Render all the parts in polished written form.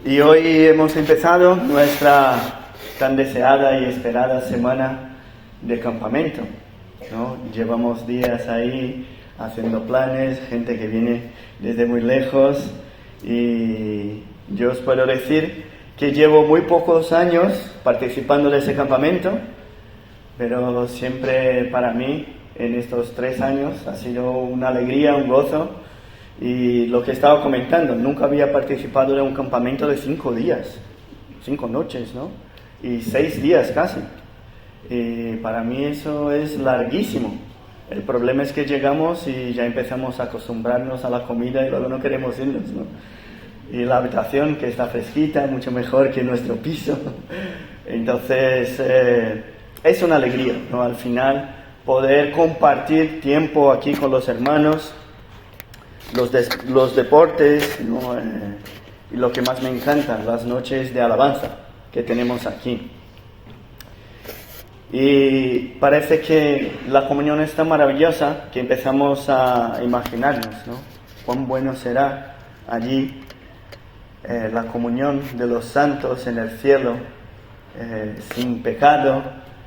Y hoy hemos empezado nuestra tan deseada y esperada semana de campamento, ¿no? Llevamos días ahí haciendo planes, gente que viene desde muy lejos, y yo os puedo decir que llevo muy pocos años participando de ese campamento, pero siempre para mí en estos 3 años ha sido una alegría, un gozo. Y lo que estaba comentando, nunca había participado de un campamento de 5 días, 5 noches, ¿no? Y 6 días casi. Y para mí eso es larguísimo. El problema es que llegamos y ya empezamos a acostumbrarnos a la comida y luego no queremos irnos, ¿no? Y la habitación, que está fresquita, mucho mejor que nuestro piso. Entonces, es una alegría, ¿no? Al final, poder compartir tiempo aquí con los hermanos, los deportes, ¿no? Y lo que más me encanta, las noches de alabanza que tenemos aquí. Y parece que la comunión es tan maravillosa que empezamos a imaginarnos, ¿no? Cuán bueno será allí la comunión de los santos en el cielo, sin pecado,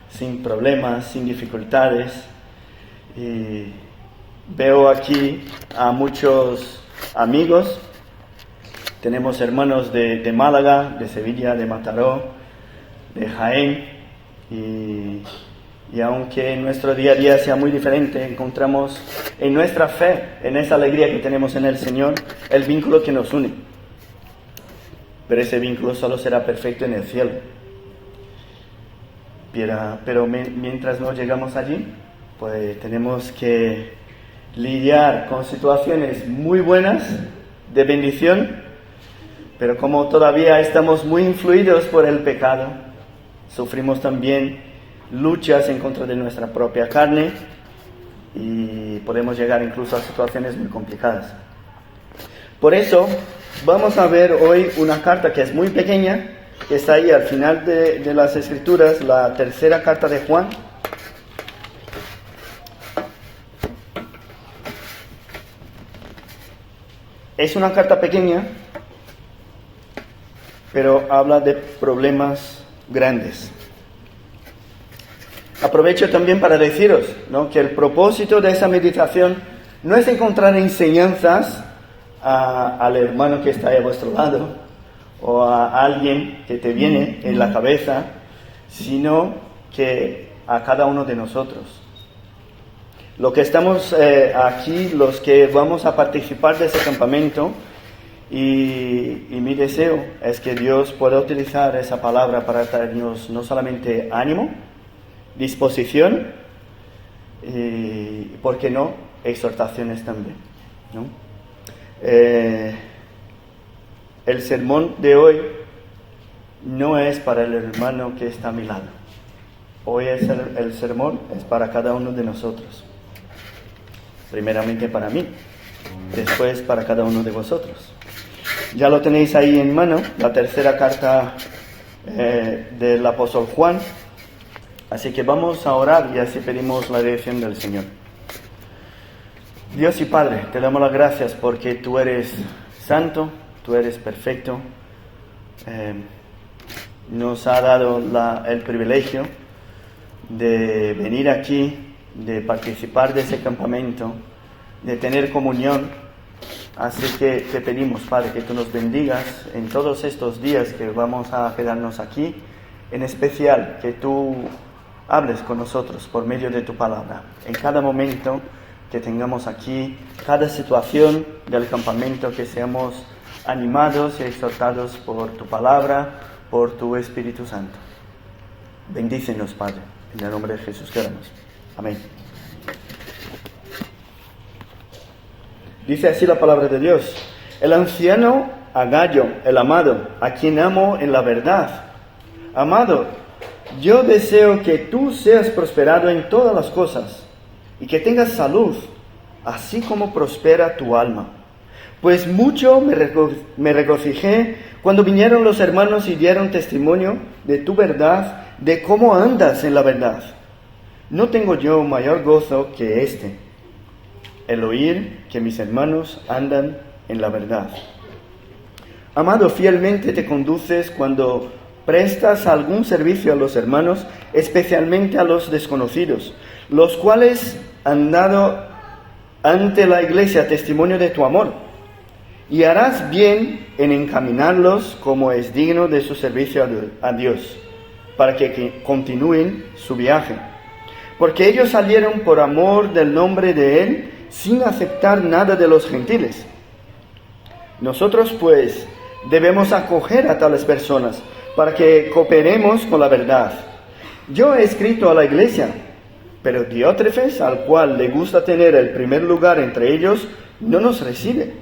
sin problemas, sin dificultades. Y veo aquí a muchos amigos. Tenemos hermanos de Málaga, de Sevilla, de Mataró, de Jaén, y aunque nuestro día a día sea muy diferente, encontramos en nuestra fe, en esa alegría que tenemos en el Señor, el vínculo que nos une. Pero ese vínculo solo será perfecto en el cielo. Pero mientras no llegamos allí, pues tenemos que lidiar con situaciones muy buenas, de bendición, pero como todavía estamos muy influidos por el pecado, sufrimos también luchas en contra de nuestra propia carne y podemos llegar incluso a situaciones muy complicadas. Por eso vamos a ver hoy una carta que es muy pequeña, que está ahí al final de las Escrituras, la tercera carta de Juan. Es una carta pequeña, pero habla de problemas grandes. Aprovecho también para deciros, ¿no?, que el propósito de esa meditación no es encontrar enseñanzas al hermano que está ahí a vuestro lado o a alguien que te viene en la cabeza, sino que a cada uno de nosotros. Lo que estamos aquí, los que vamos a participar de ese campamento, y mi deseo es que Dios pueda utilizar esa palabra para traernos no solamente ánimo, disposición, y, ¿por qué no?, exhortaciones también, ¿no? El sermón de hoy no es para el hermano que está a mi lado. Hoy el sermón es para cada uno de nosotros. Primeramente para mí, después para cada uno de vosotros. Ya lo tenéis ahí en mano, la tercera carta del apóstol Juan. Así que vamos a orar y así pedimos la dirección del Señor. Dios y Padre, te damos las gracias porque tú eres santo, tú eres perfecto. Nos ha dado el privilegio de venir aquí, de participar de ese campamento, de tener comunión. Así que te pedimos, Padre, que tú nos bendigas en todos estos días que vamos a quedarnos aquí, en especial que tú hables con nosotros por medio de tu palabra, en cada momento que tengamos aquí, cada situación del campamento, que seamos animados y exhortados por tu palabra, por tu Espíritu Santo. Bendícenos, Padre, en el nombre de Jesús que oramos. Amén. Dice así la palabra de Dios: el anciano Agallo, el amado, a quien amo en la verdad. Amado, yo deseo que tú seas prosperado en todas las cosas y que tengas salud, así como prospera tu alma. Pues mucho me regocijé cuando vinieron los hermanos y dieron testimonio de tu verdad, de cómo andas en la verdad. No tengo yo mayor gozo que este, el oír que mis hermanos andan en la verdad. Amado, fielmente te conduces cuando prestas algún servicio a los hermanos, especialmente a los desconocidos, los cuales han dado ante la iglesia testimonio de tu amor. Y harás bien en encaminarlos como es digno de su servicio a Dios, para que continúen su viaje. Porque ellos salieron por amor del nombre de Él, sin aceptar nada de los gentiles. Nosotros, pues, debemos acoger a tales personas, para que cooperemos con la verdad. Yo he escrito a la iglesia, pero Diótrefes, al cual le gusta tener el primer lugar entre ellos, no nos recibe.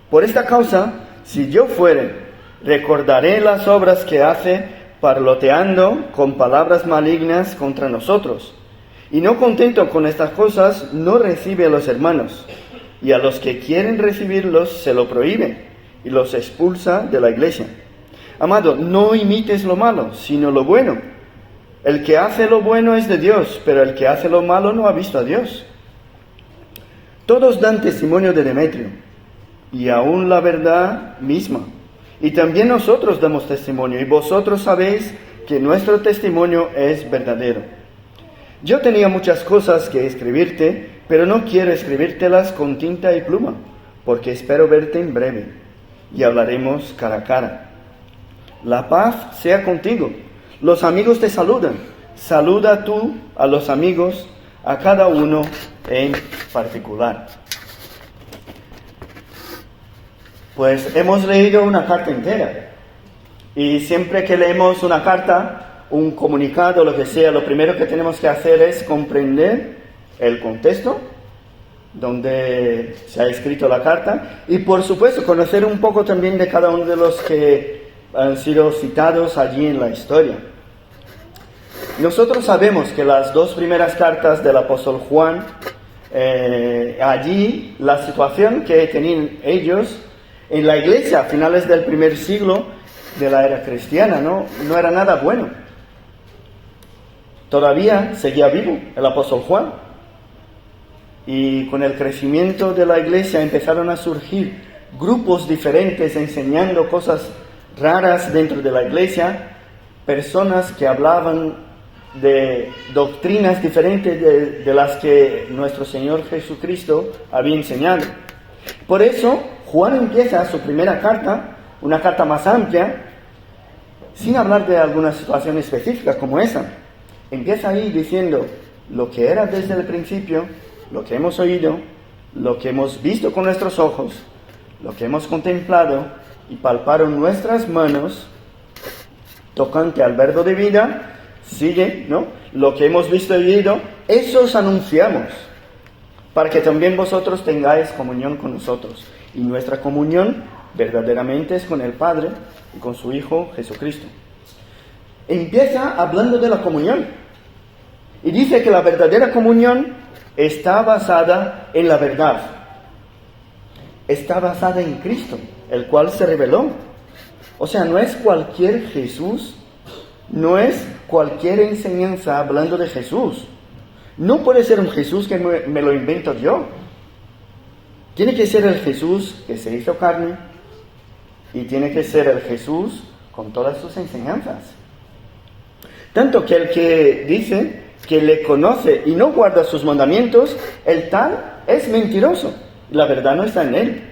Por esta causa, si yo fuere, recordaré las obras que hace, parloteando con palabras malignas contra nosotros. Y no contento con estas cosas, no recibe a los hermanos, y a los que quieren recibirlos se lo prohíbe, y los expulsa de la iglesia. Amado, no imites lo malo, sino lo bueno. El que hace lo bueno es de Dios, pero el que hace lo malo no ha visto a Dios. Todos dan testimonio de Demetrio, y aún la verdad misma. Y también nosotros damos testimonio, y vosotros sabéis que nuestro testimonio es verdadero. Yo tenía muchas cosas que escribirte, pero no quiero escribírtelas con tinta y pluma, porque espero verte en breve, y hablaremos cara a cara. La paz sea contigo. Los amigos te saludan. Saluda tú a los amigos, a cada uno en particular. Pues hemos leído una carta entera. Y siempre que leemos una carta, un comunicado, lo que sea, lo primero que tenemos que hacer es comprender el contexto donde se ha escrito la carta y, por supuesto, conocer un poco también de cada uno de los que han sido citados allí en la historia. Nosotros sabemos que las dos primeras cartas del apóstol Juan, allí la situación que tenían ellos en la iglesia a finales del primer siglo de la era cristiana, no era nada bueno. Todavía seguía vivo el apóstol Juan. Y con el crecimiento de la iglesia empezaron a surgir grupos diferentes enseñando cosas raras dentro de la iglesia, personas que hablaban de doctrinas diferentes de las que nuestro Señor Jesucristo había enseñado. Por eso Juan empieza su primera carta, una carta más amplia, sin hablar de alguna situación específica como esa. Empieza ahí diciendo lo que era desde el principio, lo que hemos oído, lo que hemos visto con nuestros ojos, lo que hemos contemplado y palparon nuestras manos, tocante al verbo de vida, sigue, ¿no? Lo que hemos visto y oído, eso os anunciamos, para que también vosotros tengáis comunión con nosotros. Y nuestra comunión verdaderamente es con el Padre y con su Hijo Jesucristo. Empieza hablando de la comunión. Y dice que la verdadera comunión está basada en la verdad. Está basada en Cristo, el cual se reveló. O sea, no es cualquier Jesús, no es cualquier enseñanza hablando de Jesús. No puede ser un Jesús que me lo invento yo. Tiene que ser el Jesús que se hizo carne y tiene que ser el Jesús con todas sus enseñanzas. Tanto que el que dice que le conoce y no guarda sus mandamientos, el tal es mentiroso. La verdad no está en él.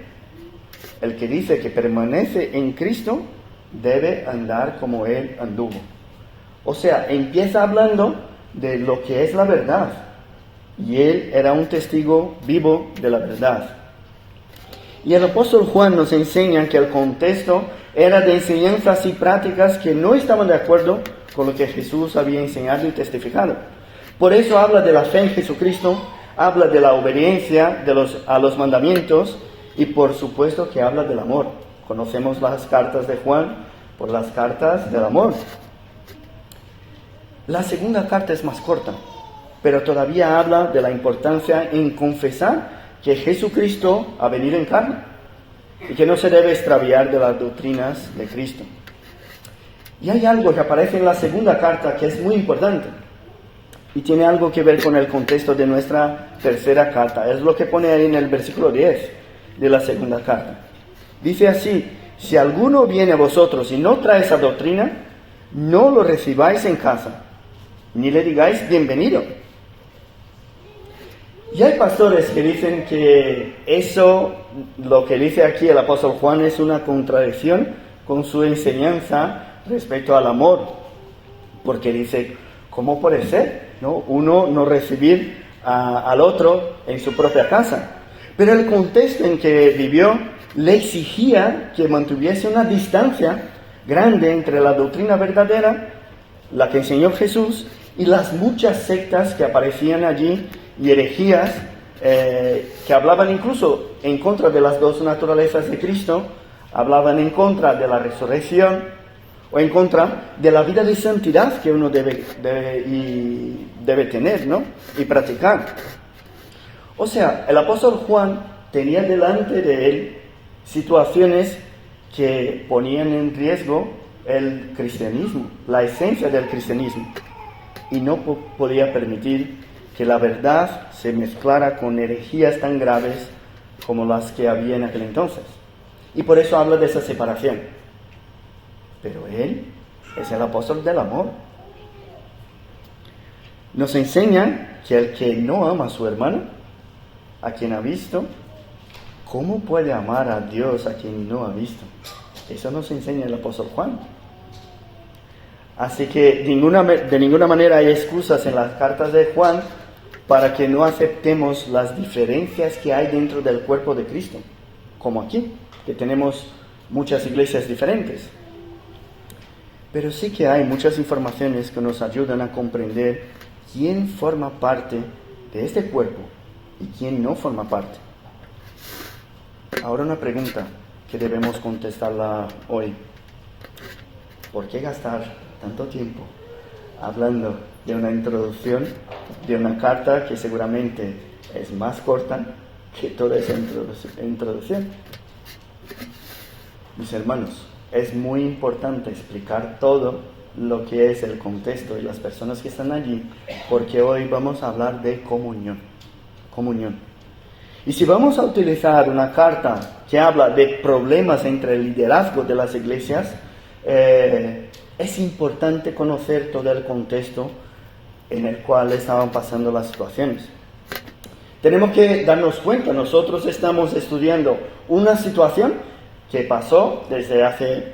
El que dice que permanece en Cristo debe andar como él anduvo. O sea, empieza hablando de lo que es la verdad. Y él era un testigo vivo de la verdad. Y el apóstol Juan nos enseña que el contexto era de enseñanzas y prácticas que no estaban de acuerdo con lo que Jesús había enseñado y testificado. Por eso habla de la fe en Jesucristo, habla de la obediencia a los mandamientos y por supuesto que habla del amor. Conocemos las cartas de Juan por las cartas del amor. La segunda carta es más corta, pero todavía habla de la importancia en confesar que Jesucristo ha venido en carne y que no se debe extraviar de las doctrinas de Cristo. Y hay algo que aparece en la segunda carta que es muy importante y tiene algo que ver con el contexto de nuestra tercera carta. Es lo que pone ahí en el versículo 10 de la segunda carta. Dice así: si alguno viene a vosotros y no trae esa doctrina, no lo recibáis en casa, ni le digáis bienvenido. Y hay pastores que dicen que eso, lo que dice aquí el apóstol Juan, es una contradicción con su enseñanza respecto al amor. Porque dice, ¿cómo puede ser, no? Uno no recibir al otro en su propia casa. Pero el contexto en que vivió le exigía que mantuviese una distancia grande entre la doctrina verdadera, la que enseñó Jesús, y las muchas sectas que aparecían allí y herejías que hablaban incluso en contra de las dos naturalezas de Cristo, hablaban en contra de la resurrección o en contra de la vida de santidad que uno debe tener, ¿no? Y practicar. O sea, el apóstol Juan tenía delante de él situaciones que ponían en riesgo el cristianismo, la esencia del cristianismo, y no podía permitir que la verdad se mezclara con herejías tan graves como las que había en aquel entonces. Y por eso habla de esa separación. Pero él es el apóstol del amor. Nos enseña que el que no ama a su hermano, a quien ha visto, ¿cómo puede amar a Dios a quien no ha visto? Eso nos enseña el apóstol Juan. Así que de ninguna manera hay excusas en las cartas de Juan para que no aceptemos las diferencias que hay dentro del cuerpo de Cristo, como aquí, que tenemos muchas iglesias diferentes. Pero sí que hay muchas informaciones que nos ayudan a comprender quién forma parte de este cuerpo y quién no forma parte. Ahora una pregunta que debemos contestarla hoy. ¿Por qué gastar tanto tiempo hablando de una introducción de una carta que seguramente es más corta que toda esa introducción? Mis hermanos, es muy importante explicar todo lo que es el contexto y las personas que están allí, porque hoy vamos a hablar de comunión. Y si vamos a utilizar una carta que habla de problemas entre el liderazgo de las iglesias, es importante conocer todo el contexto en el cual estaban pasando las situaciones. Tenemos que darnos cuenta, nosotros estamos estudiando una situación que pasó desde hace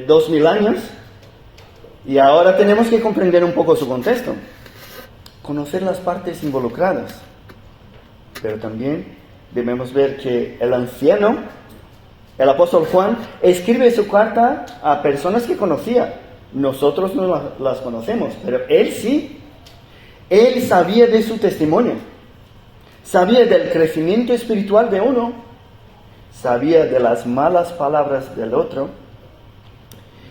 2000 años y ahora tenemos que comprender un poco su contexto, conocer las partes involucradas, pero también debemos ver que el anciano, el apóstol Juan, escribe su carta a personas que conocía. Nosotros no las conocemos, pero él sí. Él sabía de su testimonio, sabía del crecimiento espiritual de uno, sabía de las malas palabras del otro.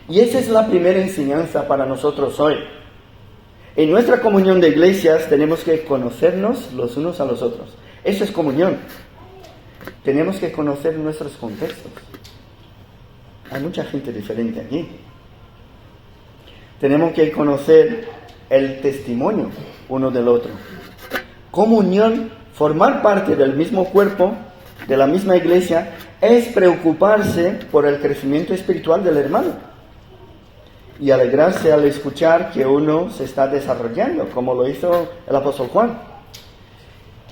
Y esa es la primera enseñanza para nosotros hoy. En nuestra comunión de iglesias tenemos que conocernos los unos a los otros. Eso es comunión. Tenemos que conocer nuestros contextos. Hay mucha gente diferente aquí. Tenemos que conocer el testimonio uno del otro. Comunión, formar parte del mismo cuerpo, de la misma iglesia, es preocuparse por el crecimiento espiritual del hermano y alegrarse al escuchar que uno se está desarrollando, como lo hizo el apóstol Juan.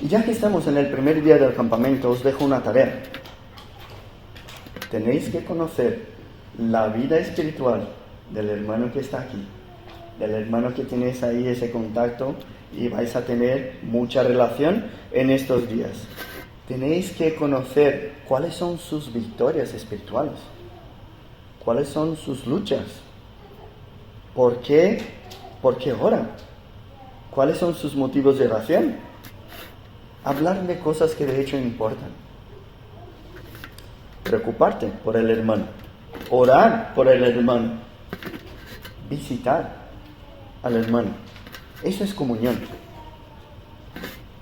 Y ya que estamos en el primer día del campamento, os dejo una tarea. Tenéis que conocer la vida espiritual del hermano que está aquí, del hermano que tienes ahí ese contacto y vais a tener mucha relación en estos días. Tenéis que conocer cuáles son sus victorias espirituales, cuáles son sus luchas, por qué ora, cuáles son sus motivos de oración. Hablar de cosas que de hecho importan. Preocuparte por el hermano, orar por el hermano, visitar al hermano. Eso es comunión.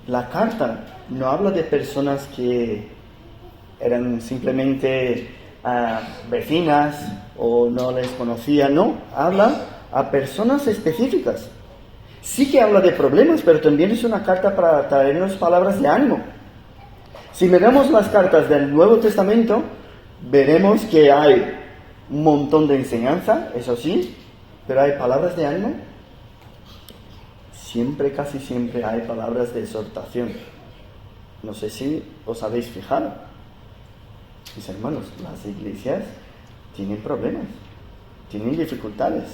La carta no habla de personas que eran simplemente vecinas o no les conocía, no, habla a personas específicas. Sí que habla de problemas, pero también es una carta para traernos palabras de ánimo. Si miramos las cartas del Nuevo Testamento, Veremos que hay un montón de enseñanza, eso sí, pero hay palabras de ánimo. Siempre, casi siempre hay palabras de exhortación. No sé si os habéis fijado. Mis hermanos, las iglesias tienen problemas, tienen dificultades.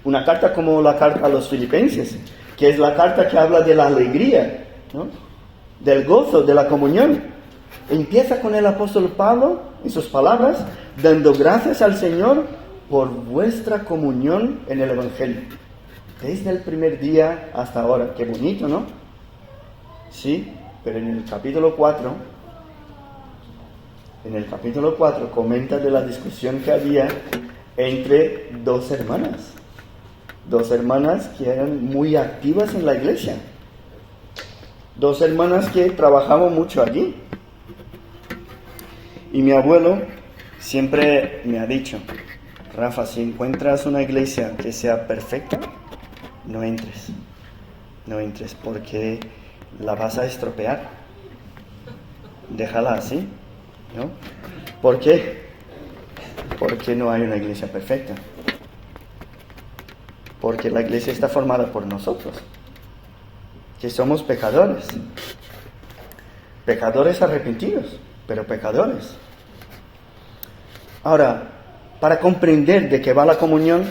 Una carta como la carta a los filipenses, que es la carta que habla de la alegría, ¿no? Del gozo, de la comunión. Empieza con el apóstol Pablo, en sus palabras, dando gracias al Señor por vuestra comunión en el Evangelio. Desde el primer día hasta ahora. Qué bonito, ¿no? Sí, pero en el capítulo 4 comenta de la discusión que había entre dos hermanas que eran muy activas en la iglesia, dos hermanas que trabajaban mucho allí. Y mi abuelo siempre me ha dicho: Rafa, si encuentras una iglesia que sea perfecta, no entres porque la vas a estropear, déjala así, ¿no? ¿Por qué? Porque no hay una iglesia perfecta. Porque la iglesia está formada por nosotros, que somos pecadores arrepentidos, pero pecadores. Ahora, para comprender de qué va la comunión,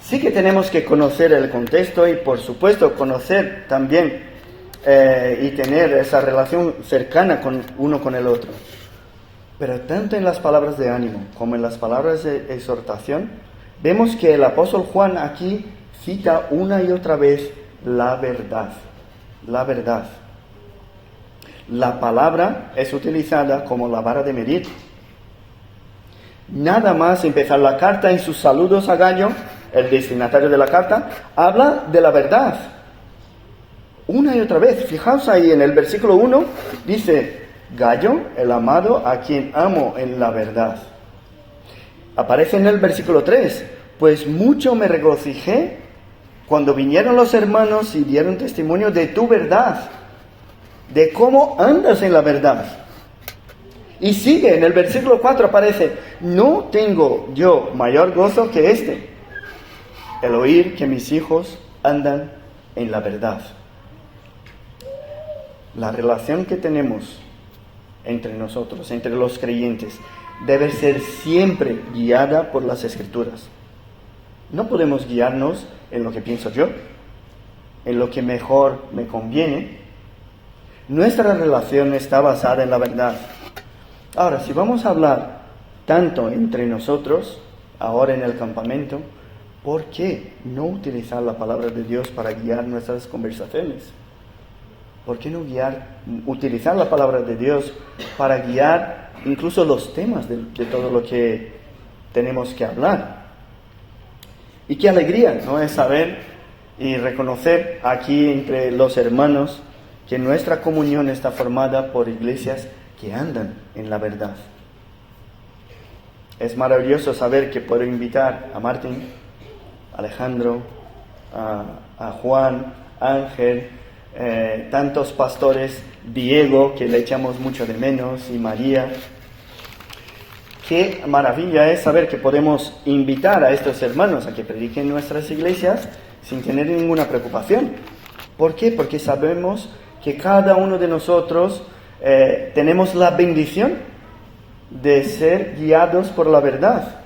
sí que tenemos que conocer el contexto y, por supuesto, conocer también y tener esa relación cercana uno con el otro. Pero tanto en las palabras de ánimo como en las palabras de exhortación, vemos que el apóstol Juan aquí cita una y otra vez la verdad. La verdad. La palabra es utilizada como la vara de medir. Nada más empezar la carta, en sus saludos a Gallo, el destinatario de la carta, habla de la verdad. Una y otra vez. Fijaos ahí en el versículo 1, dice: Gallo, el amado, a quien amo en la verdad. Aparece en el versículo 3, pues mucho me regocijé cuando vinieron los hermanos y dieron testimonio de tu verdad, de cómo andas en la verdad. Y sigue, en el versículo 4 aparece: no tengo yo mayor gozo que este, el oír que mis hijos andan en la verdad. La relación que tenemos entre nosotros, entre los creyentes, debe ser siempre guiada por las Escrituras. No podemos guiarnos en lo que pienso yo, en lo que mejor me conviene. Nuestra relación está basada en la verdad. Ahora, si vamos a hablar tanto entre nosotros, ahora en el campamento, ¿por qué no utilizar la palabra de Dios para guiar nuestras conversaciones? ¿Por qué no utilizar la palabra de Dios para guiar incluso los temas de todo lo que tenemos que hablar? Y qué alegría, ¿no?, es saber y reconocer aquí entre los hermanos que nuestra comunión está formada por iglesias que andan en la verdad. Es maravilloso saber que puedo invitar a Martín, Alejandro, a Juan, Ángel, tantos pastores, Diego, que le echamos mucho de menos, y María. Qué maravilla es saber que podemos invitar a estos hermanos a que prediquen en nuestras iglesias sin tener ninguna preocupación. ¿Por qué? Porque sabemos que cada uno de nosotros tenemos la bendición de ser guiados por la verdad.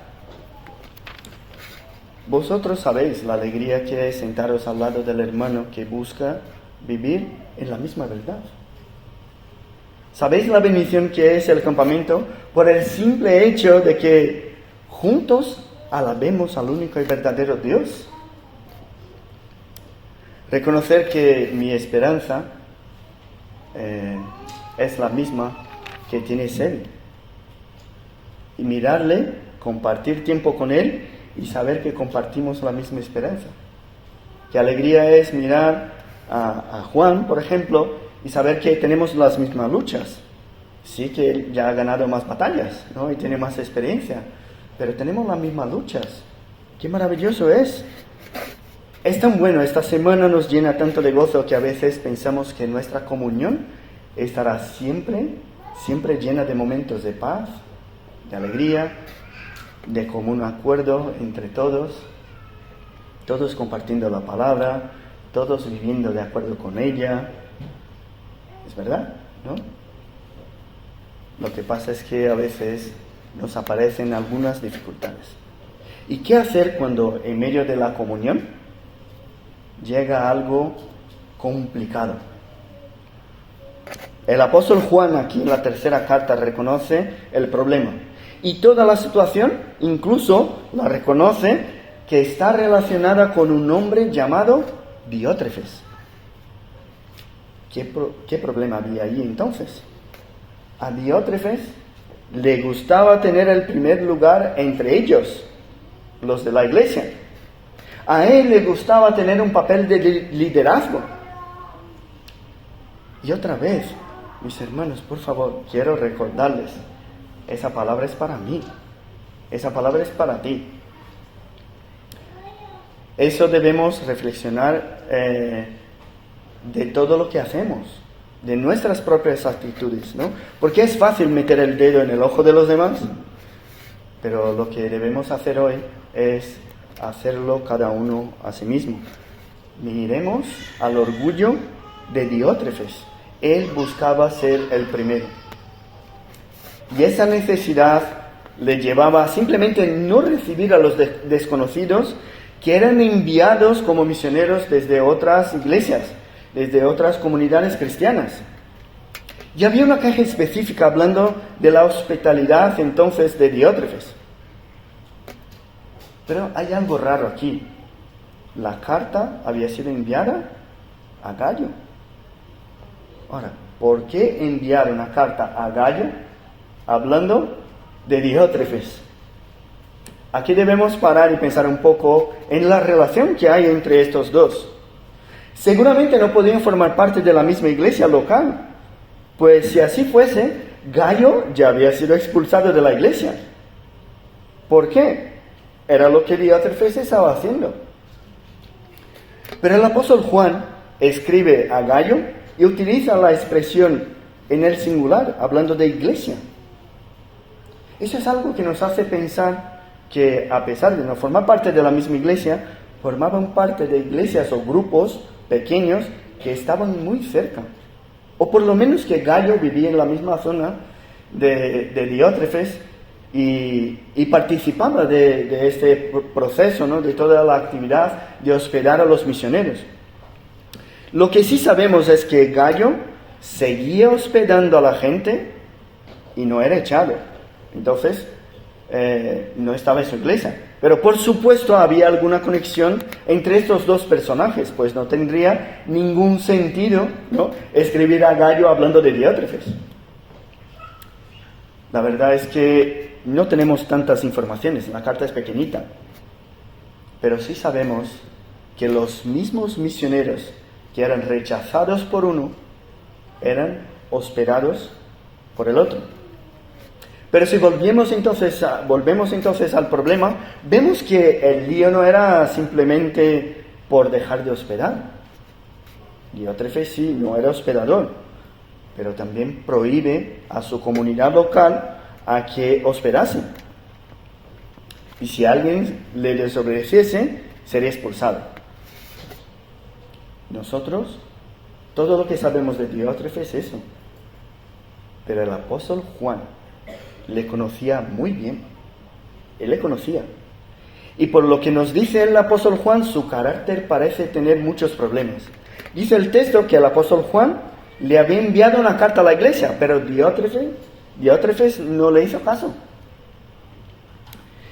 Vosotros sabéis la alegría que es sentaros al lado del hermano que busca vivir en la misma verdad. ¿Sabéis la bendición que es el campamento por el simple hecho de que juntos alabemos al único y verdadero Dios? Reconocer que mi esperanza es la misma que tiene Él. Y mirarle, compartir tiempo con Él y saber que compartimos la misma esperanza. Qué alegría es mirar a Juan, por ejemplo, y saber que tenemos las mismas luchas. Sí que él ya ha ganado más batallas, ¿no?, y tiene más experiencia, pero tenemos las mismas luchas. ¡Qué maravilloso es! Es tan bueno, esta semana nos llena tanto de gozo que a veces pensamos que nuestra comunión estará siempre llena de momentos de paz, de alegría, de común acuerdo entre todos, todos compartiendo la palabra, todos viviendo de acuerdo con ella. ¿Es verdad? ¿No? Lo que pasa es que a veces nos aparecen algunas dificultades. ¿Y qué hacer cuando en medio de la comunión llega algo complicado? El apóstol Juan aquí en la tercera carta reconoce el problema y toda la situación, incluso la reconoce que está relacionada con un hombre llamado Diótrefes. ¿Qué problema había ahí entonces? A Diótrefes le gustaba tener el primer lugar entre ellos, los de la iglesia. A él le gustaba tener un papel de liderazgo. Y otra vez, mis hermanos, por favor, quiero recordarles, esa palabra es para mí, esa palabra es para ti. Eso debemos reflexionar de todo lo que hacemos, de nuestras propias actitudes, ¿no? Porque es fácil meter el dedo en el ojo de los demás, pero lo que debemos hacer hoy es hacerlo cada uno a sí mismo. Miremos al orgullo de Diótrefes. Él buscaba ser el primero. Y esa necesidad le llevaba a simplemente no recibir a los desconocidos que eran enviados como misioneros desde otras iglesias, desde otras comunidades cristianas. Y había una caja específica hablando de la hospitalidad entonces de Diótrefes. Pero hay algo raro aquí. La carta había sido enviada a Gayo. Ahora, ¿por qué enviar una carta a Gayo hablando de Diótrefes? Aquí debemos parar y pensar un poco en la relación que hay entre estos dos. Seguramente no podían formar parte de la misma iglesia local, pues si así fuese, Gayo ya había sido expulsado de la iglesia. ¿Por qué? Era lo que Diótrefes estaba haciendo. Pero el apóstol Juan escribe a Gayo y utiliza la expresión en el singular, hablando de iglesia. Eso es algo que nos hace pensar que, a pesar de no formar parte de la misma iglesia, formaban parte de iglesias o grupos pequeños que estaban muy cerca. O por lo menos que Gayo vivía en la misma zona de Diótrefes y participaba de este proceso, ¿no? De toda la actividad de hospedar a los misioneros. Lo que sí sabemos es que Gayo seguía hospedando a la gente y no era echado. Entonces, no estaba en su iglesia. Pero por supuesto había alguna conexión entre estos dos personajes, pues no tendría ningún sentido, ¿no?, escribir a Gayo hablando de Diótrefes. La verdad es que no tenemos tantas informaciones, la carta es pequeñita, pero sí sabemos que los mismos misioneros que eran rechazados por uno eran hospedados por el otro. Pero si volvemos entonces al problema, vemos que el lío no era simplemente por dejar de hospedar. Diótrefes sí, no era hospedador, pero también prohíbe a su comunidad local a que hospedase. Y si alguien le desobedeciese, sería expulsado. Nosotros, todo lo que sabemos de Diótrefes es eso. Pero el apóstol Juan le conocía muy bien. Él le conocía. Y por lo que nos dice el apóstol Juan, su carácter parece tener muchos problemas. Dice el texto que el apóstol Juan le había enviado una carta a la iglesia, pero Diótrefes no le hizo caso.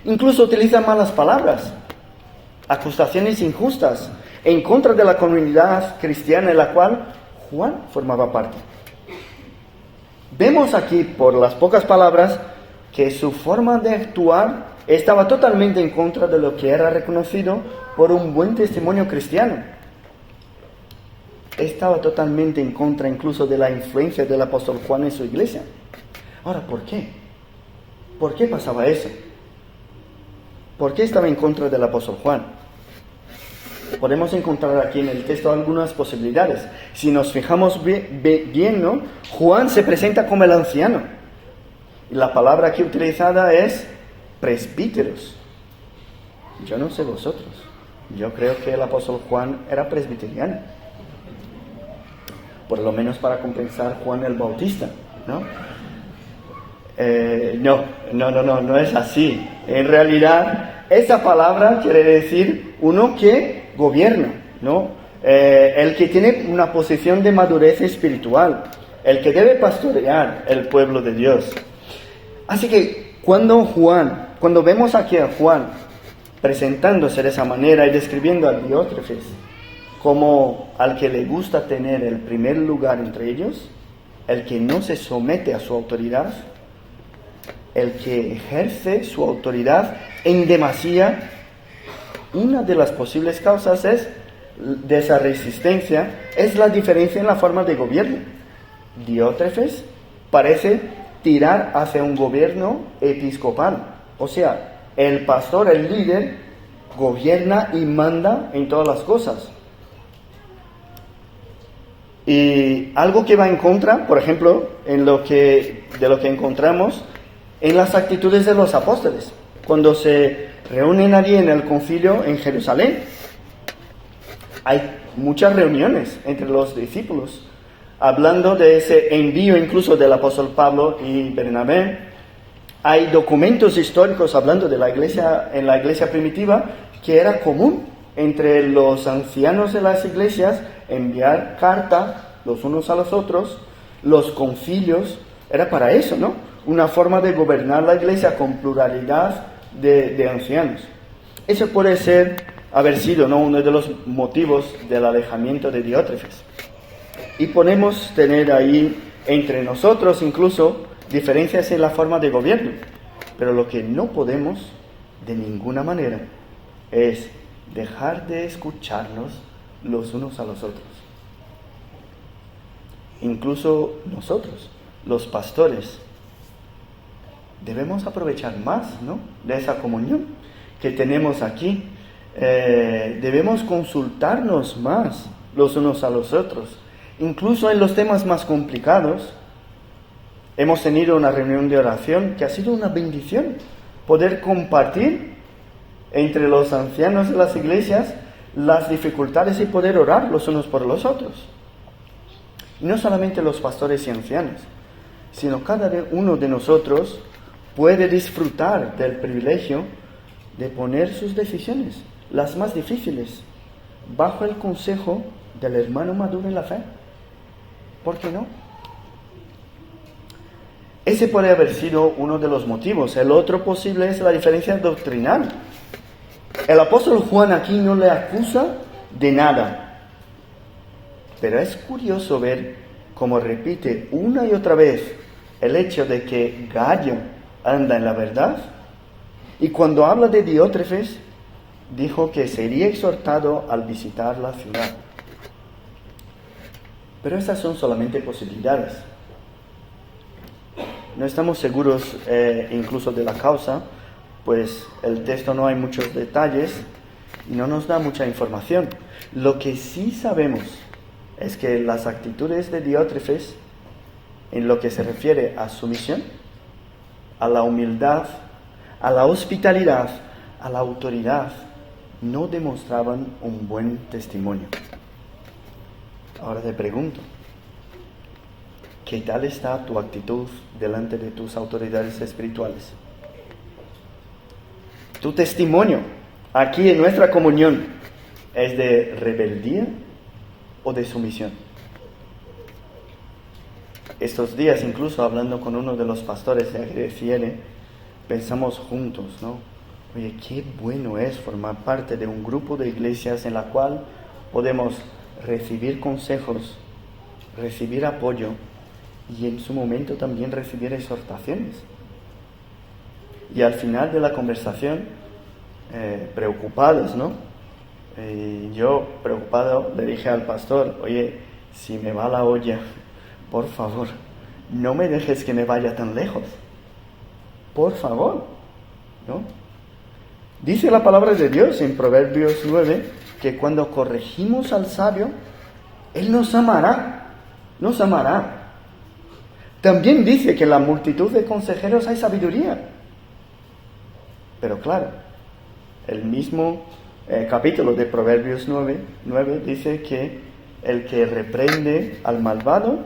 Incluso utiliza malas palabras, acusaciones injustas en contra de la comunidad cristiana en la cual Juan formaba parte. Vemos aquí, por las pocas palabras, que su forma de actuar estaba totalmente en contra de lo que era reconocido por un buen testimonio cristiano. Estaba totalmente en contra incluso de la influencia del apóstol Juan en su iglesia. Ahora, ¿por qué? ¿Por qué pasaba eso? ¿Por qué estaba en contra del apóstol Juan? Podemos encontrar aquí en el texto algunas posibilidades. Si nos fijamos bien, ¿no?, Juan se presenta como el anciano. Y la palabra aquí utilizada es presbíteros. Yo no sé vosotros. Yo creo que el apóstol Juan era presbiteriano. Por lo menos para compensar Juan el Bautista, ¿no? No es así. En realidad, esa palabra quiere decir uno que gobierna, ¿no? El que tiene una posición de madurez espiritual, el que debe pastorear el pueblo de Dios. Así que cuando vemos aquí a Juan presentándose de esa manera y describiendo a Diótrefes como al que le gusta tener el primer lugar entre ellos, el que no se somete a su autoridad, el que ejerce su autoridad en demasía, una de las posibles causas de esa resistencia es la diferencia en la forma de gobierno. Diótrefes parece tirar hacia un gobierno episcopal, o sea, el pastor, el líder, gobierna y manda en todas las cosas. Y algo que va en contra, por ejemplo, de lo que encontramos en las actitudes de los apóstoles, cuando se reúnen allí en el concilio en Jerusalén. Hay muchas reuniones entre los discípulos, hablando de ese envío incluso del apóstol Pablo y Bernabé. Hay documentos históricos hablando de la iglesia, en la iglesia primitiva, que era común entre los ancianos de las iglesias enviar carta los unos a los otros. Los concilios era para eso, ¿no? Una forma de gobernar la iglesia con pluralidad de ancianos. Eso puede haber sido, ¿no?, uno de los motivos del alejamiento de Diótrefes. Y podemos tener ahí entre nosotros incluso diferencias en la forma de gobierno. Pero lo que no podemos de ninguna manera es dejar de escucharnos los unos a los otros. Incluso nosotros, los pastores, debemos aprovechar más, ¿no?, de esa comunión que tenemos aquí. Debemos consultarnos más los unos a los otros. Incluso en los temas más complicados, hemos tenido una reunión de oración que ha sido una bendición. Poder compartir entre los ancianos de las iglesias las dificultades y poder orar los unos por los otros. Y no solamente los pastores y ancianos, sino cada uno de nosotros puede disfrutar del privilegio de poner sus decisiones, las más difíciles, bajo el consejo del hermano maduro en la fe. ¿Por qué no? Ese puede haber sido uno de los motivos. El otro posible es la diferencia doctrinal. El apóstol Juan aquí no le acusa de nada. Pero es curioso ver cómo repite una y otra vez el hecho de que Gallo anda en la verdad. Y cuando habla de Diótrefes, dijo que sería exhortado al visitar la ciudad. Pero esas son solamente posibilidades. No estamos seguros incluso de la causa, pues el texto no hay muchos detalles y no nos da mucha información. Lo que sí sabemos es que las actitudes de Diótrefes, en lo que se refiere a sumisión, a la humildad, a la hospitalidad, a la autoridad, no demostraban un buen testimonio. Ahora te pregunto, ¿qué tal está tu actitud delante de tus autoridades espirituales? ¿Tu testimonio aquí en nuestra comunión es de rebeldía o de sumisión? Estos días, incluso hablando con uno de los pastores de AGDCL, pensamos juntos, ¿no? Oye, qué bueno es formar parte de un grupo de iglesias en la cual podemos recibir consejos, recibir apoyo y en su momento también recibir exhortaciones. Y al final de la conversación, preocupados, ¿no? Yo, preocupado, le dije al pastor, oye, si me va la olla, por favor, no me dejes que me vaya tan lejos. Por favor, ¿no? Dice la palabra de Dios en Proverbios 9, que cuando corregimos al sabio, Él nos amará, También dice que en la multitud de consejeros hay sabiduría. Pero claro, el mismo capítulo de Proverbios 9 dice que el que reprende al malvado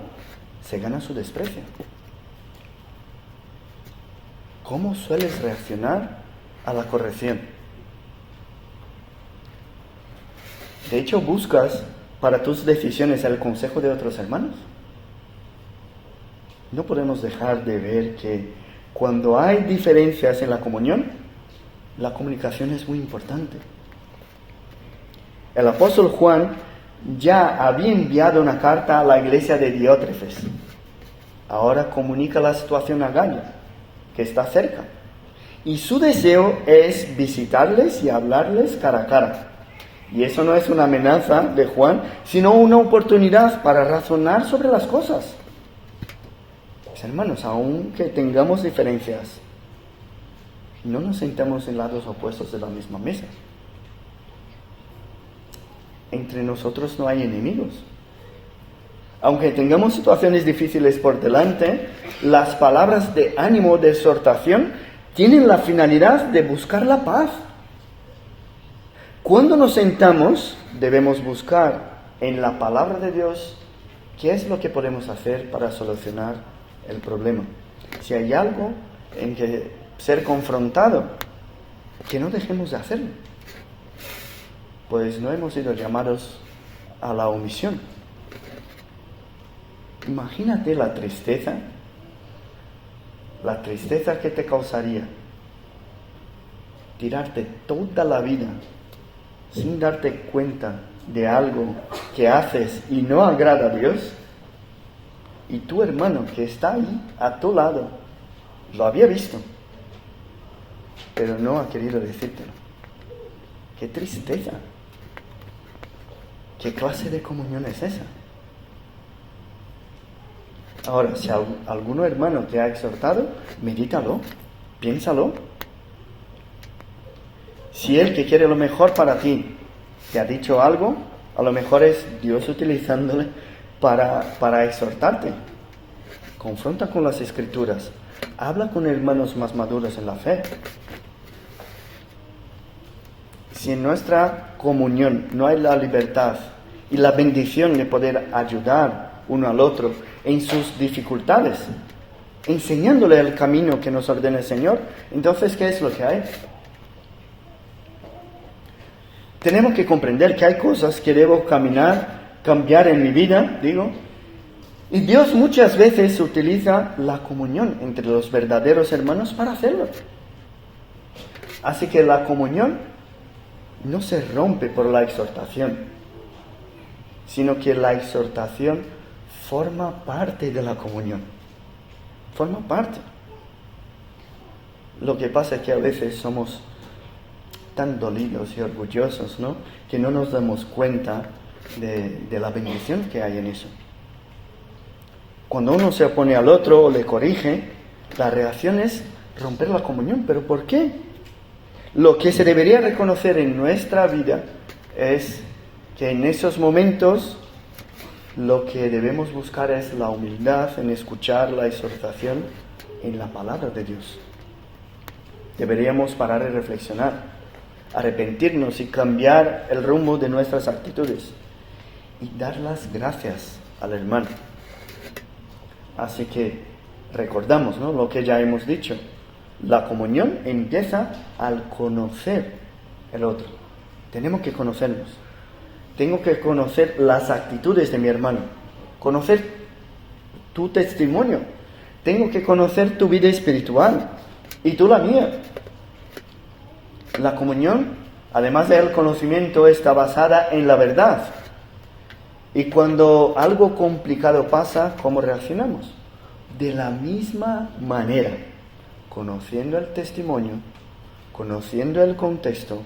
se gana su desprecio. ¿Cómo sueles reaccionar a la corrección? De hecho, ¿buscas para tus decisiones el consejo de otros hermanos? No podemos dejar de ver que cuando hay diferencias en la comunión, la comunicación es muy importante. El apóstol Juan ya había enviado una carta a la iglesia de Diótrefes. Ahora comunica la situación a Gallo, que está cerca. Y su deseo es visitarles y hablarles cara a cara. Y eso no es una amenaza de Juan, sino una oportunidad para razonar sobre las cosas. Pues, hermanos, aunque tengamos diferencias, no nos sentamos en lados opuestos de la misma mesa. Entre nosotros no hay enemigos. Aunque tengamos situaciones difíciles por delante, las palabras de ánimo, de exhortación, tienen la finalidad de buscar la paz. Cuando nos sentamos, debemos buscar en la palabra de Dios qué es lo que podemos hacer para solucionar el problema. Si hay algo en que ser confrontado, que no dejemos de hacerlo. Pues no hemos sido llamados a la omisión. Imagínate la tristeza que te causaría tirarte toda la vida sin darte cuenta de algo que haces y no agrada a Dios, y tu hermano que está ahí a tu lado lo había visto, pero no ha querido decírtelo. ¡Qué tristeza! ¿Qué clase de comunión es esa? Ahora, si algún hermano te ha exhortado, medítalo, piénsalo. Si él que quiere lo mejor para ti te ha dicho algo, a lo mejor es Dios utilizándole para exhortarte. Confronta con las Escrituras. Habla con hermanos más maduros en la fe. Si en nuestra comunión no hay la libertad y la bendición de poder ayudar uno al otro en sus dificultades, enseñándole el camino que nos ordena el Señor, entonces, ¿qué es lo que hay? Tenemos que comprender que hay cosas que debo cambiar en mi vida, y Dios muchas veces utiliza la comunión entre los verdaderos hermanos para hacerlo. Así que la comunión no se rompe por la exhortación, sino que la exhortación forma parte de la comunión. Forma parte. Lo que pasa es que a veces somos tan dolidos y orgullosos, ¿no?, que no nos damos cuenta de la bendición que hay en eso. Cuando uno se opone al otro o le corrige, la reacción es romper la comunión. ¿Pero por qué? Lo que se debería reconocer en nuestra vida es que en esos momentos lo que debemos buscar es la humildad en escuchar la exhortación en la palabra de Dios. Deberíamos parar y reflexionar, arrepentirnos y cambiar el rumbo de nuestras actitudes y dar las gracias al hermano. Así que recordamos, ¿no?, lo que ya hemos dicho. La comunión empieza al conocer el otro. Tenemos que conocernos. Tengo que conocer las actitudes de mi hermano, conocer tu testimonio. Tengo que conocer tu vida espiritual y tú la mía. La comunión, además del conocimiento, está basada en la verdad. Y cuando algo complicado pasa, ¿cómo reaccionamos? De la misma manera, conociendo el testimonio, conociendo el contexto,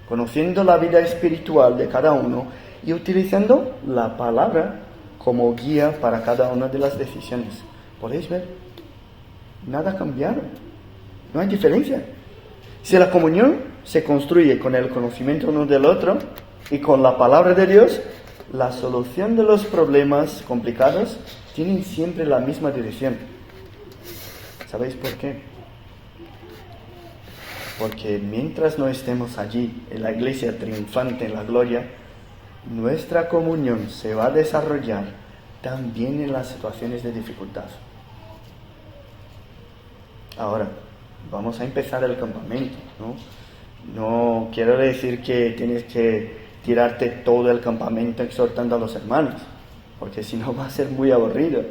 conociendo la vida espiritual de cada uno y utilizando la palabra como guía para cada una de las decisiones. ¿Podéis ver? Nada ha cambiado. No hay diferencia. Si la comunión se construye con el conocimiento uno del otro y con la palabra de Dios, la solución de los problemas complicados tienen siempre la misma dirección. ¿Sabéis por qué? Porque mientras no estemos allí, en la iglesia triunfante en la gloria, nuestra comunión se va a desarrollar también en las situaciones de dificultad. Ahora, vamos a empezar el campamento, ¿no? No quiero decir que tienes que tirarte todo el campamento exhortando a los hermanos, porque si no va a ser muy aburrido,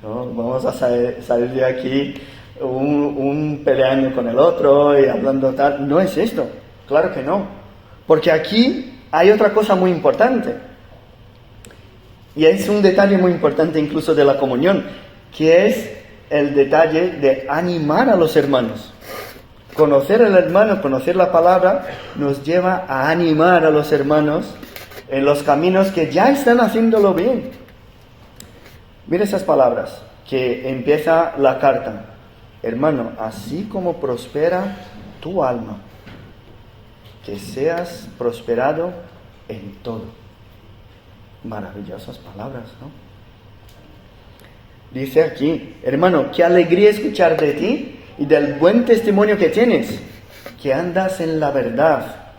¿no? Vamos a salir de aquí un peleando con el otro y hablando tal. No es esto, claro que no, porque aquí hay otra cosa muy importante, y es un detalle muy importante incluso de la comunión, que es el detalle de animar a los hermanos. Conocer al hermano, conocer la palabra, nos lleva a animar a los hermanos en los caminos que ya están haciéndolo bien. Mira esas palabras que empieza la carta. Hermano, así como prospera tu alma, que seas prosperado en todo. Maravillosas palabras, ¿no? Dice aquí, hermano, qué alegría escuchar de ti y del buen testimonio que tienes, que andas en la verdad.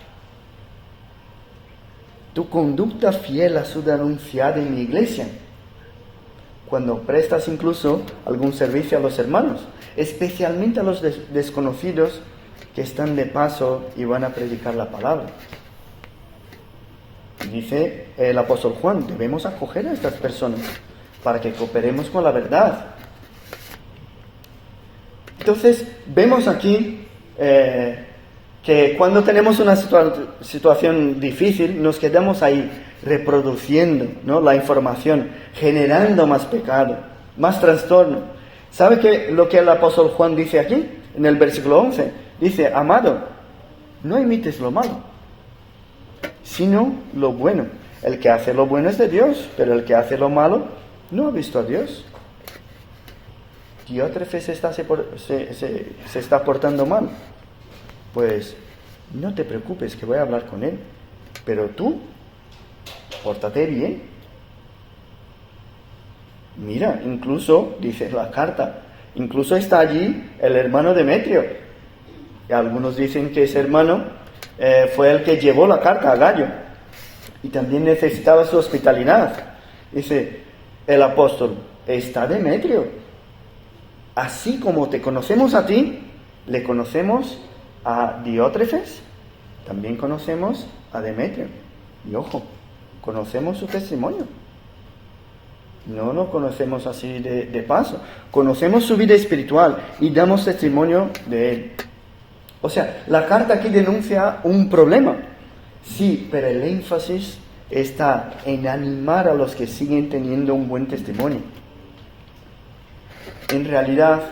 Tu conducta fiel ha sido anunciada en mi iglesia, cuando prestas incluso algún servicio a los hermanos, especialmente a los desconocidos que están de paso y van a predicar la palabra. Dice el apóstol Juan, debemos acoger a estas personas para que cooperemos con la verdad. Entonces, vemos aquí que cuando tenemos una situación difícil, nos quedamos ahí reproduciendo, ¿no?, la información, generando más pecado, más trastorno. ¿Sabe qué lo que el apóstol Juan dice aquí? En el versículo 11, dice, amado, no imites lo malo, sino lo bueno. El que hace lo bueno es de Dios, pero el que hace lo malo no ha visto a Dios. Diótrefes se está portando mal. Pues no te preocupes, que voy a hablar con él. Pero tú, pórtate bien. Mira, incluso, dice la carta, incluso está allí el hermano Demetrio. Y algunos dicen que ese hermano fue el que llevó la carta a Gallo. Y también necesitaba su hospitalidad. Dice el apóstol, está Demetrio. Así como te conocemos a ti, le conocemos a Diótrefes, también conocemos a Demetrio. Y ojo, conocemos su testimonio. No lo conocemos así de paso. Conocemos su vida espiritual y damos testimonio de él. O sea, la carta aquí denuncia un problema. Sí, pero el énfasis está en animar a los que siguen teniendo un buen testimonio. En realidad,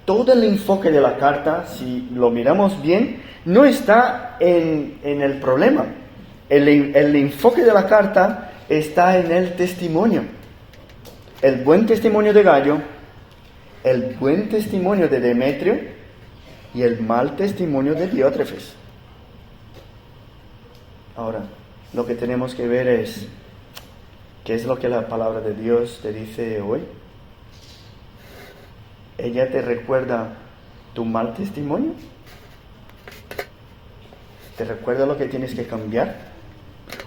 todo el enfoque de la carta, si lo miramos bien, no está en el problema. El enfoque de la carta está en el testimonio. El buen testimonio de Gallo, el buen testimonio de Demetrio y el mal testimonio de Diótrefes. Ahora, lo que tenemos que ver es, ¿qué es lo que la palabra de Dios te dice hoy? ¿Ella te recuerda tu mal testimonio? ¿Te recuerda lo que tienes que cambiar?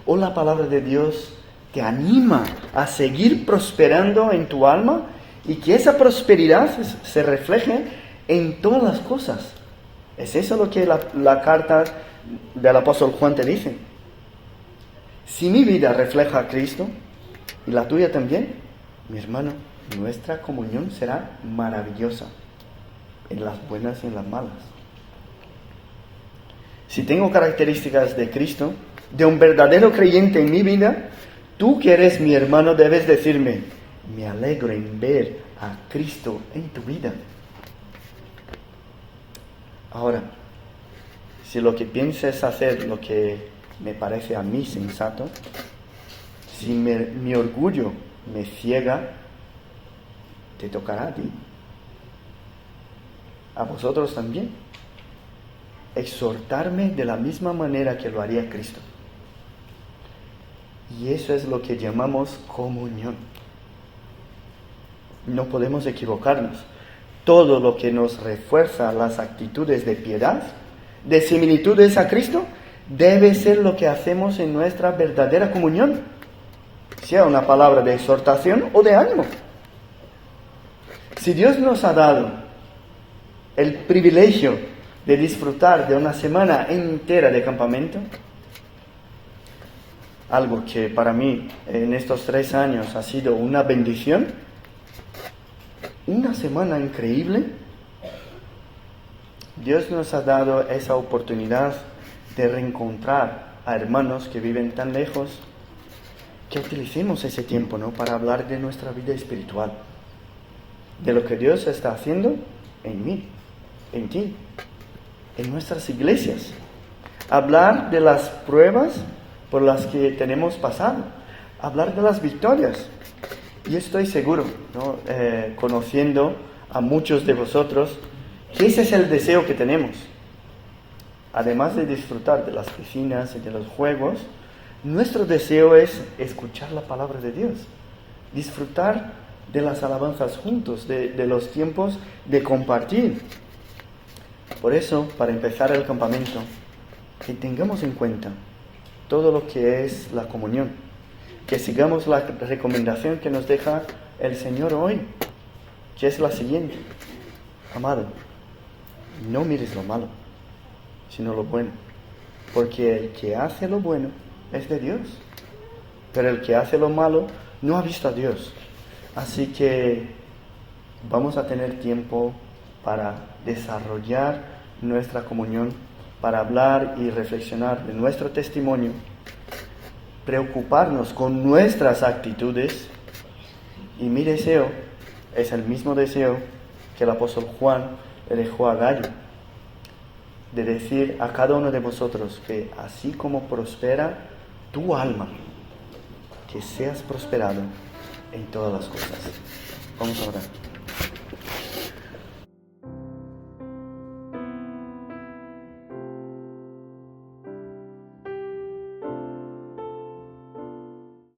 ¿O la palabra de Dios te anima a seguir prosperando en tu alma y que esa prosperidad se refleje en todas las cosas? ¿Es eso lo que la carta del apóstol Juan te dice? Si mi vida refleja a Cristo y la tuya también, mi hermano, nuestra comunión será maravillosa, en las buenas y en las malas. Si tengo características de Cristo, de un verdadero creyente en mi vida, tú que eres mi hermano debes decirme, me alegro en ver a Cristo en tu vida. Ahora, si lo que piensas hacer lo que me parece a mí sensato, si mi orgullo me ciega, te tocará a ti, a vosotros también, exhortarme de la misma manera que lo haría Cristo. Y eso es lo que llamamos comunión. No podemos equivocarnos. todo lo que nos refuerza las actitudes de piedad, de similitudes a Cristo, debe ser lo que hacemos en nuestra verdadera comunión, sea una palabra de exhortación o de ánimo. Si Dios nos ha dado el privilegio de disfrutar de una semana entera de campamento, algo que para mí en estos 3 años ha sido una bendición, una semana increíble, Dios nos ha dado esa oportunidad de reencontrar a hermanos que viven tan lejos, que utilicemos ese tiempo, ¿no?, para hablar de nuestra vida espiritual, de lo que Dios está haciendo en mí, en ti, en nuestras iglesias. Hablar de las pruebas por las que tenemos pasado, hablar de las victorias. Y estoy seguro, ¿no?, conociendo a muchos de vosotros, que ese es el deseo que tenemos. Además de disfrutar de las piscinas y de los juegos, nuestro deseo es escuchar la palabra de Dios, disfrutar de las alabanzas juntos, de los tiempos de compartir. Por eso, para empezar el campamento, que tengamos en cuenta todo lo que es la comunión, que sigamos la recomendación que nos deja el Señor hoy, que es la siguiente: amado, no mires lo malo, sino lo bueno, porque el que hace lo bueno es de Dios, pero el que hace lo malo no ha visto a Dios. Así que vamos a tener tiempo para desarrollar nuestra comunión, para hablar y reflexionar de nuestro testimonio, preocuparnos con nuestras actitudes. Y mi deseo es el mismo deseo que el apóstol Juan le dejó a Gallo, de decir a cada uno de vosotros que así como prospera tu alma, que seas prosperado en todas las cosas. Vamos a orar.